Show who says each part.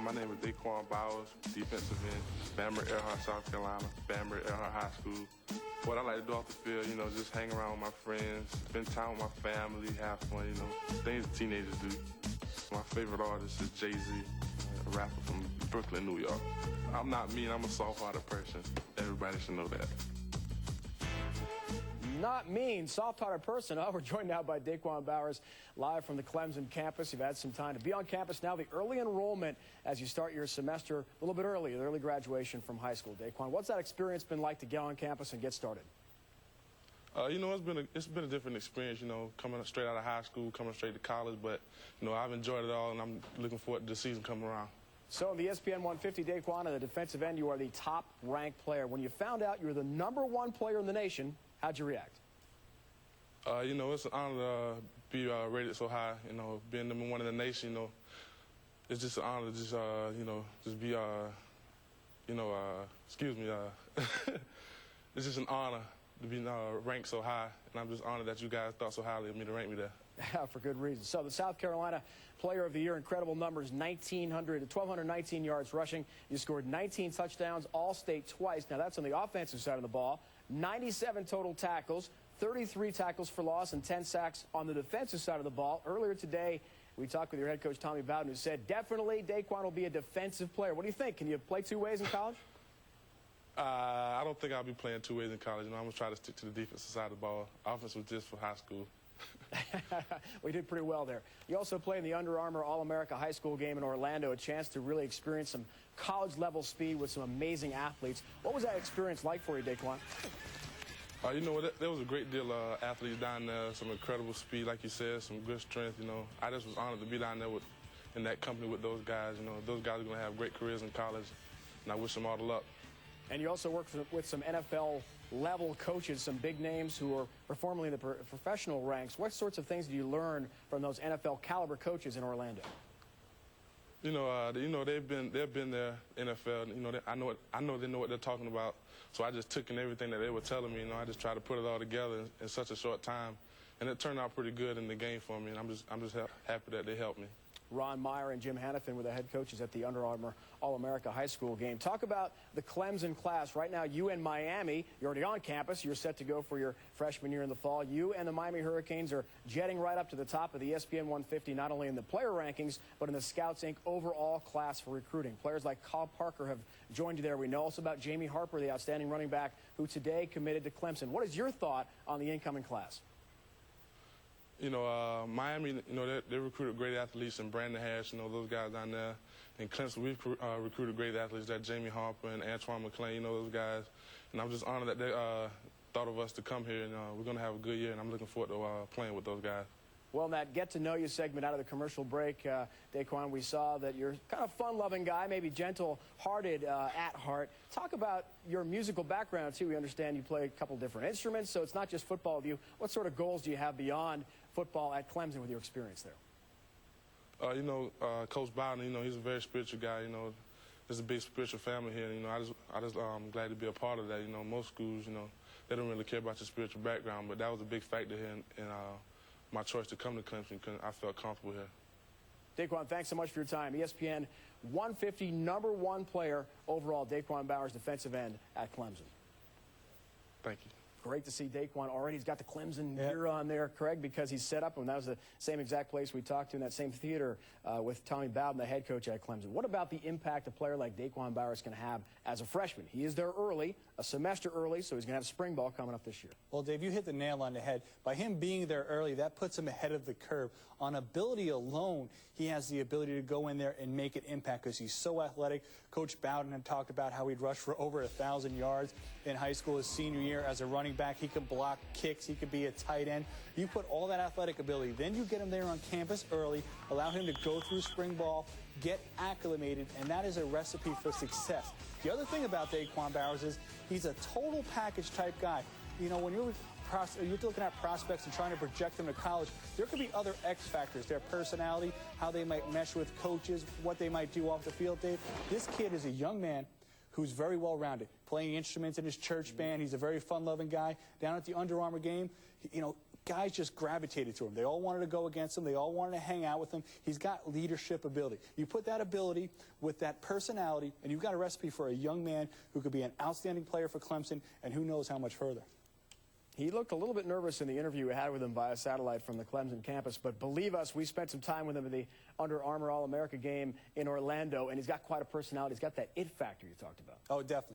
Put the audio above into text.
Speaker 1: My name is DaQuan Bowers, defensive end, Banbury Earhart, South Carolina, Banbury Earhart High School. What I like to do off the field, you know, just hang around with my friends, spend time with my family, have fun, you know, things teenagers do. My favorite artist is Jay-Z, a rapper from Brooklyn, New York. I'm not mean, I'm a soft-hearted person. Everybody should know that.
Speaker 2: Not mean, soft-hearted person. Oh, we're joined now by DaQuan Bowers, live from the Clemson campus. You've had some time to be on campus now. The early enrollment as you start your semester a little bit early, the early graduation from high school. DaQuan, what's that experience been like to get on campus and get started?
Speaker 1: You know, it's been a different experience, you know, coming straight out of high school, coming straight to college. But, you know, I've enjoyed it all, and I'm looking forward to the season coming around.
Speaker 2: So in the ESPN 150, DaQuan, on the defensive end, you are the top-ranked player. When you found out you were the #1 player in the nation, how'd you react?
Speaker 1: You know, it's an honor to be rated so high. You know, being #1 in the nation, you know, it's just an honor to just, you know, just be, you know, excuse me, it's just an honor to be ranked so high, and I'm just honored that you guys thought so highly of me to rank me there.
Speaker 2: For good reason. So the South Carolina Player of the Year, incredible numbers, 1,219 yards rushing. You scored 19 touchdowns, All-State twice. Now that's on the offensive side of the ball. 97 total tackles, 33 tackles for loss, and 10 sacks on the defensive side of the ball. Earlier today, we talked with your head coach, Tommy Bowden, who said definitely DaQuan will be a defensive player. What do you think? Can you play two ways in college?
Speaker 1: I don't think I'll be playing two ways in college. You know, I'm going to try to stick to the defensive side of the ball. Offense was just for high school.
Speaker 2: We did pretty well there. You also played in the Under Armour All-America High School game in Orlando, a chance to really experience some college-level speed with some amazing athletes. What was that experience like for you, DaQuan?
Speaker 1: You know, there was a great deal of athletes down there, some incredible speed, like you said, some good strength. You know, I just was honored to be down there in that company with those guys. You know, those guys are going to have great careers in college, and I wish them all the luck.
Speaker 2: And you also worked with some NFL-level coaches, some big names who are formerly in the professional ranks. What sorts of things did you learn from those NFL-caliber coaches in Orlando?
Speaker 1: You know, they've been there, NFL. You know, I know they know what they're talking about. So I just took in everything that they were telling me. You know, I just tried to put it all together in such a short time, and it turned out pretty good in the game for me. And I'm just happy that they helped me. Ron
Speaker 2: Meyer and Jim Hannafin were the head coaches at the Under Armour All-America High School game. Talk about the Clemson class. Right now, you and Miami, you're already on campus. You're set to go for your freshman year in the fall. You and the Miami Hurricanes are jetting right up to the top of the ESPN 150, not only in the player rankings, but in the Scouts Inc. overall class for recruiting. Players like Kyle Parker have joined you there. We know also about Jamie Harper, the outstanding running back, who today committed to Clemson. What is your thought on the incoming class?
Speaker 1: You know, Miami, you know, they recruited great athletes, and Brandon Harris, you know, those guys down there. In Clemson, we've recruited great athletes, that Jamie Harper and Antoine McClain, you know, those guys. And I'm just honored that they thought of us to come here, and we're going to have a good year, and I'm looking forward to playing with those guys. Well, in that get-to-know-you segment out of the commercial break, DaQuan, we saw that you're kind of fun-loving guy, maybe gentle-hearted at heart. Talk about your musical background, too. We understand you play a couple different instruments, so it's not just football with you. What sort of goals do you have beyond football at Clemson with your experience there? You know, Coach Bowden, you know, he's a very spiritual guy. You know, there's a big spiritual family here. You know, I just glad to be a part of that. You know, most schools, you know, they don't really care about your spiritual background, but that was a big factor here in my choice to come to Clemson because I felt comfortable here.
Speaker 2: DaQuan, thanks so much for your time. ESPN 150 #1 player overall, DaQuan Bowers, defensive end at Clemson.
Speaker 1: Thank you.
Speaker 2: Great to see DaQuan already. He's got the Clemson gear on there, Craig, because he's set up, and that was the same exact place we talked to in that same theater with Tommy Bowden, the head coach at Clemson. What about the impact a player like DaQuan Bowers can have as a freshman? He is there early, a semester early, so he's going to have spring ball coming up this year.
Speaker 3: Well, Dave, you hit the nail on the head. By him being there early, that puts him ahead of the curve. On ability alone, he has the ability to go in there and make an impact because he's so athletic. Coach Bowden had talked about how he'd rush for over 1,000 yards in high school his senior year as a running back. He could block kicks. He could be a tight end. You put all that athletic ability, then you get him there on campus early, allow him to go through spring ball, get acclimated, and that is a recipe for success. The other thing about DaQuan Bowers is he's a total package type guy. You know, when you're looking at prospects and trying to project them to college, there could be other X factors, their personality, how they might mesh with coaches, what they might do off the field, Dave. This kid is a young man who's very well-rounded, playing instruments in his church band. He's a very fun-loving guy. Down at the Under Armour game, you know, guys just gravitated to him. They all wanted to go against him. They all wanted to hang out with him. He's got leadership ability. You put that ability with that personality, and you've got a recipe for a young man who could be an outstanding player for Clemson, and who knows how much further.
Speaker 2: He looked a little bit nervous in the interview we had with him via satellite from the Clemson campus, but believe us, we spent some time with him at the Under Armour All-America game in Orlando, and he's got quite a personality. He's got that it factor you talked about.
Speaker 3: Oh, definitely.